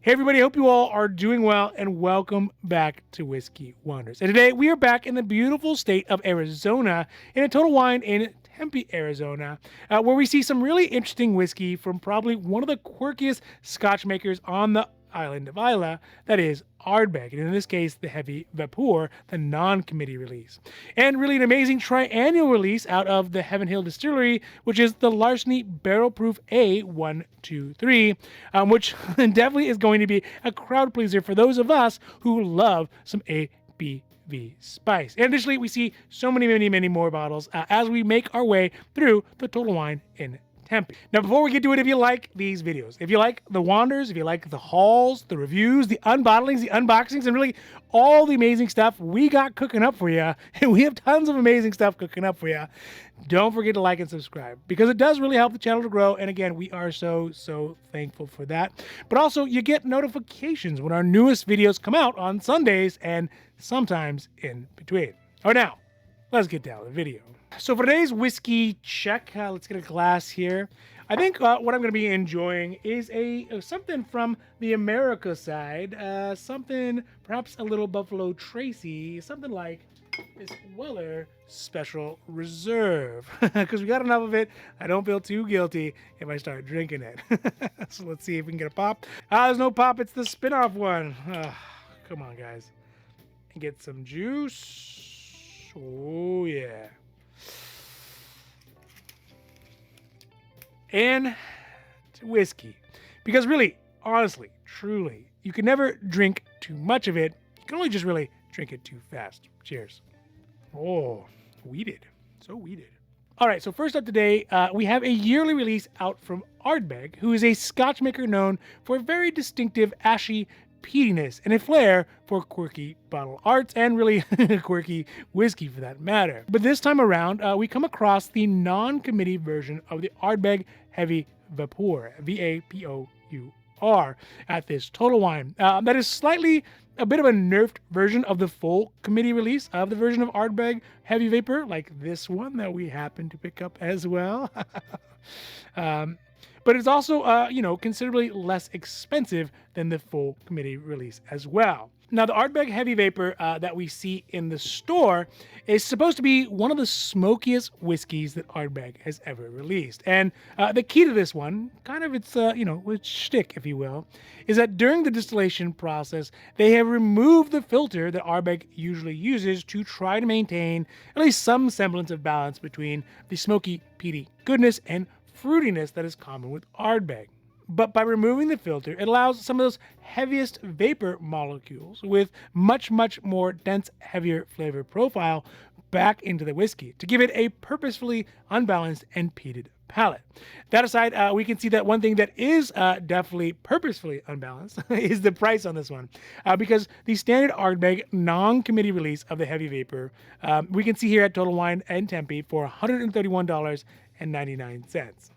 Hey everybody, hope you all are doing well and welcome back to Whiskey Wonders. And today we are back in the beautiful state of Arizona in a Total Wine in Tempe, Arizona, where we see some really interesting whiskey from probably one of the quirkiest Scotch makers on the island of Isla, that is Ardbeg, and in this case, the Heavy Vapour, the non-committee release. And really an amazing triennial release out of the Heaven Hill Distillery, which is the Larceny Barrel Proof A123, which definitely is going to be a crowd pleaser for those of us who love some ABV spice. And additionally, we see so many more bottles as we make our way through the Total Wine in Tempe. Now, before we get to it, if you like these videos, if you like the wanders, if you like the hauls, the reviews, the unbottlings, the unboxings, and really all the amazing stuff we got cooking up for you, and we have tons of amazing stuff cooking up for you, don't forget to like and subscribe because it does really help the channel to grow. And again, we are so thankful for that. But also, you get notifications when our newest videos come out on Sundays and sometimes in between. All right, now, let's get down to the video. So for today's whiskey check, let's get a glass here. I think what I'm going to be enjoying is something from the America side, something perhaps a little Buffalo Tracy, something like this Weller Special Reserve, because we got enough of it. I don't feel too guilty if I start drinking it. So let's see if we can get a pop. There's no pop. It's the spin-off one. Come on, guys, and get some juice. Oh yeah. And whiskey, because really, honestly, truly, you can never drink too much of it. You can only just really drink it too fast. Cheers. Oh, weeded, so weeded. All right, so first up today, we have a yearly release out from Ardbeg, who is a Scotch maker known for a very distinctive ashy peatiness and a flair for quirky bottle arts and really quirky whiskey for that matter. But this time around, we come across the non-committee version of the Ardbeg Heavy Vapour, V-A-P-O-U-R, at this Total Wine. That is slightly a bit of a nerfed version of the full committee release of the version of Ardbeg Heavy Vapour, like this one that we happen to pick up as well. But it's also, considerably less expensive than the full committee release as well. Now, the Ardbeg Heavy Vapour that we see in the store is supposed to be one of the smokiest whiskeys that Ardbeg has ever released. And the key to this one, kind of its shtick, if you will, is that during the distillation process, they have removed the filter that Ardbeg usually uses to try to maintain at least some semblance of balance between the smoky, peaty goodness and fruitiness that is common with Ardbeg. But by removing the filter, it allows some of those heaviest vapor molecules with much more dense, heavier flavor profile back into the whiskey to give it a purposefully unbalanced and peated palate. That aside, we can see that one thing that is definitely purposefully unbalanced is the price on this one. Because the standard Ardbeg non-committee release of the Heavy Vapour, we can see here at Total Wine and Tempe for $131.99.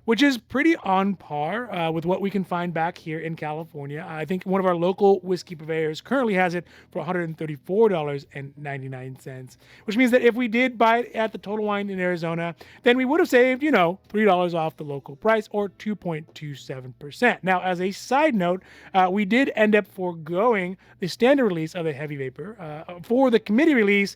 Which is pretty on par with what we can find back here in California. I think one of our local whiskey purveyors currently has it for $134.99, which means that if we did buy it at the Total Wine in Arizona, then we would have saved, $3 off the local price or 2.27%. Now, as a side note, we did end up foregoing the standard release of the Heavy Vapour for the committee release.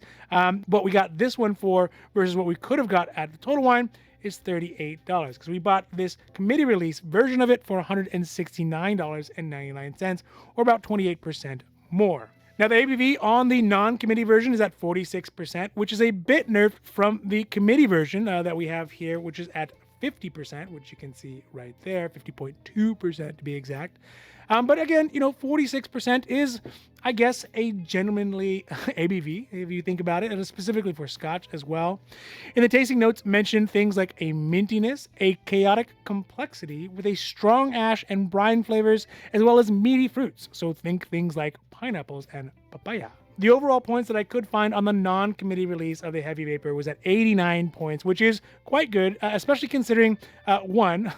What we got this one for versus what we could have got at the Total Wine is $38 because we bought this committee release version of it for $169.99 or about 28% more. Now the ABV on the non-committee version is at 46%, which is a bit nerfed from the committee version that we have here, which is at 50%, which you can see right there, 50.2% to be exact. But again, 46% is, I guess, a gentlemanly ABV, if you think about it, and specifically for Scotch as well. In the tasting notes, mention things like a mintiness, a chaotic complexity with a strong ash and brine flavors, as well as meaty fruits. So think things like pineapples and papaya. The overall points that I could find on the non-committee release of the Heavy Vapour was at 89 points, which is quite good, especially considering, one,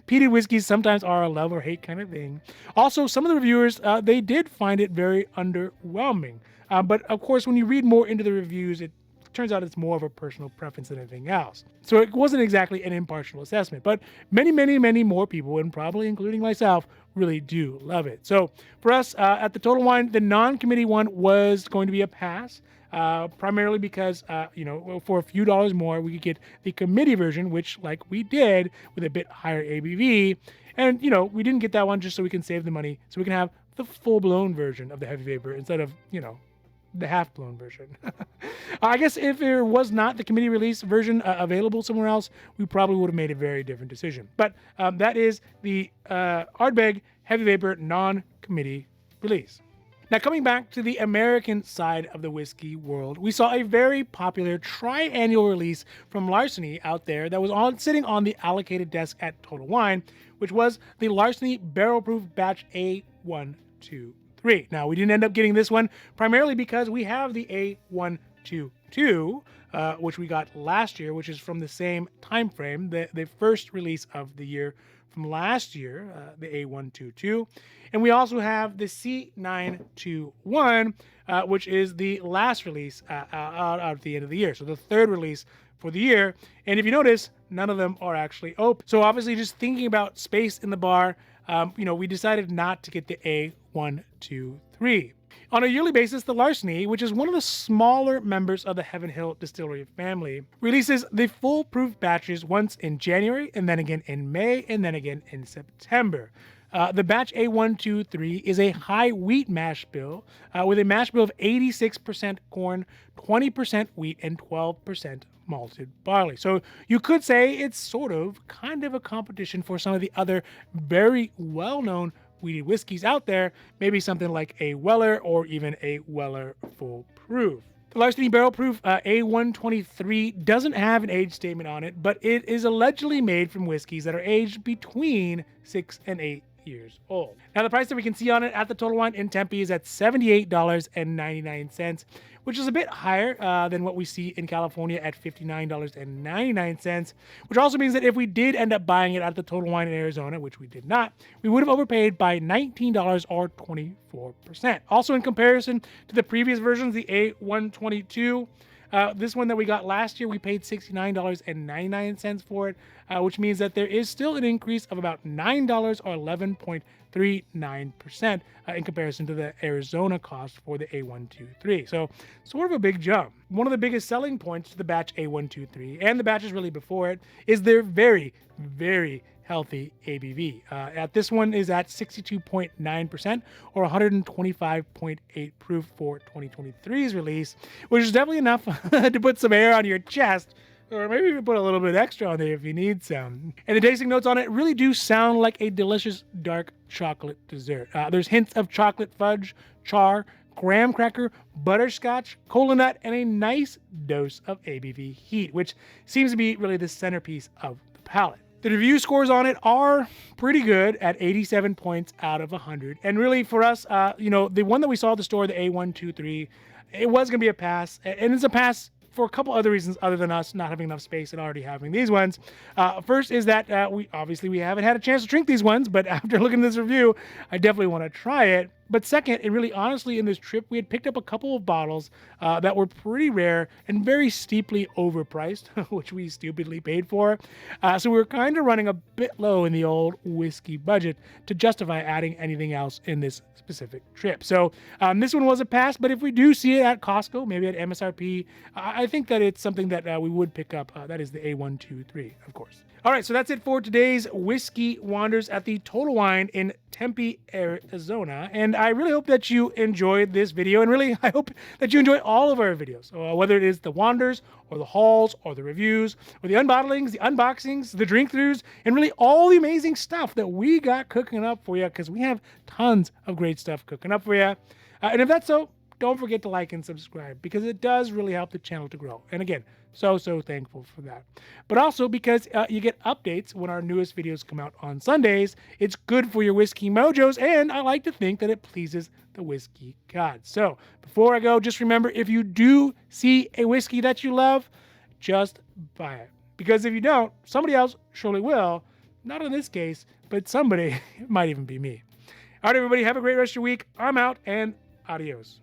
peated whiskeys sometimes are a love or hate kind of thing. Also, some of the reviewers, they did find it very underwhelming. But of course, when you read more into the reviews, it turns out it's more of a personal preference than anything else. So it wasn't exactly an impartial assessment, but many more people, and probably including myself, really do love it. So for us at the Total Wine, the non-committee one was going to be a pass. Primarily because, for a few dollars more, we could get the committee version, which, like we did, with a bit higher ABV. And, we didn't get that one just so we can save the money, so we can have the full-blown version of the Heavy Vapour instead of, the half-blown version. I guess if there was not the committee release version available somewhere else, we probably would have made a very different decision. But that is the Ardbeg Heavy Vapour non-committee release. Now, coming back to the American side of the whiskey world, we saw a very popular triannual release from Larceny out there that was sitting on the allocated desk at Total Wine, which was the Larceny Barrel Proof Batch A123. Now, we didn't end up getting this one primarily because we have the A122, which we got last year, which is from the same time frame, the first release of the year from last year, the A122. And we also have the C921, which is the last release out at the end of the year. So the third release for the year. And if you notice, none of them are actually open. So obviously, just thinking about space in the bar, we decided not to get the A123. On a yearly basis, the Larceny, which is one of the smaller members of the Heaven Hill Distillery family, releases the full proof batches once in January, and then again in May, and then again in September. The batch A123 is a high wheat mash bill with a mash bill of 86% corn, 20% wheat, and 12% malted barley. So you could say it's kind of a competition for some of the other very well-known wheated whiskeys out there, maybe something like a Weller or even a Weller Full Proof. The Larceny Barrel Proof A123 doesn't have an age statement on it, but it is allegedly made from whiskeys that are aged between 6 and 8 years old. Now, the price that we can see on it at the Total Wine in Tempe is at $78.99, which is a bit higher than what we see in California at $59.99, which also means that if we did end up buying it at the Total Wine in Arizona, which we did not, we would have overpaid by $19 or 24%. Also, in comparison to the previous versions, the A122, this one that we got last year, we paid $69.99 for it, which means that there is still an increase of about $9 or 11.39% in comparison to the Arizona cost for the A123. So sort of a big jump. One of the biggest selling points to the batch A123 and the batches really before it is their very, very healthy ABV. This one is at 62.9% or 125.8 proof for 2023's release, which is definitely enough to put some air on your chest, or maybe even put a little bit extra on there if you need some. And the tasting notes on it really do sound like a delicious dark chocolate dessert. There's hints of chocolate fudge, char, graham cracker, butterscotch, cola nut, and a nice dose of ABV heat, which seems to be really the centerpiece of the palate. The review scores on it are pretty good at 87 points out of 100. And really for us, the one that we saw at the store, the A123, it was going to be a pass. And it's a pass for a couple other reasons other than us not having enough space and already having these ones. First is that we haven't had a chance to drink these ones, but after looking at this review, I definitely want to try it. But second, and really honestly, in this trip, we had picked up a couple of bottles that were pretty rare and very steeply overpriced, which we stupidly paid for. So we were kind of running a bit low in the old whiskey budget to justify adding anything else in this specific trip. So this one was a pass, but if we do see it at Costco, maybe at MSRP, I think that it's something that we would pick up. That is the A123, of course. All right, so that's it for today's Whiskey Wanders at the Total Wine in Tempe, Arizona. And I really hope that you enjoyed this video, and really I hope that you enjoy all of our videos, whether it is the Wanders or the hauls or the reviews or the unbottlings, the unboxings, the drink throughs, and really all the amazing stuff that we got cooking up for you, because we have tons of great stuff cooking up for you. And if that's so, don't forget to like and subscribe, because it does really help the channel to grow. And again, so thankful for that. But also because you get updates when our newest videos come out on Sundays. It's good for your whiskey mojos, and I like to think that it pleases the whiskey gods. So before I go, just remember, if you do see a whiskey that you love, just buy it. Because if you don't, somebody else surely will. Not in this case, but somebody. It might even be me. All right, everybody, have a great rest of your week. I'm out, and adios.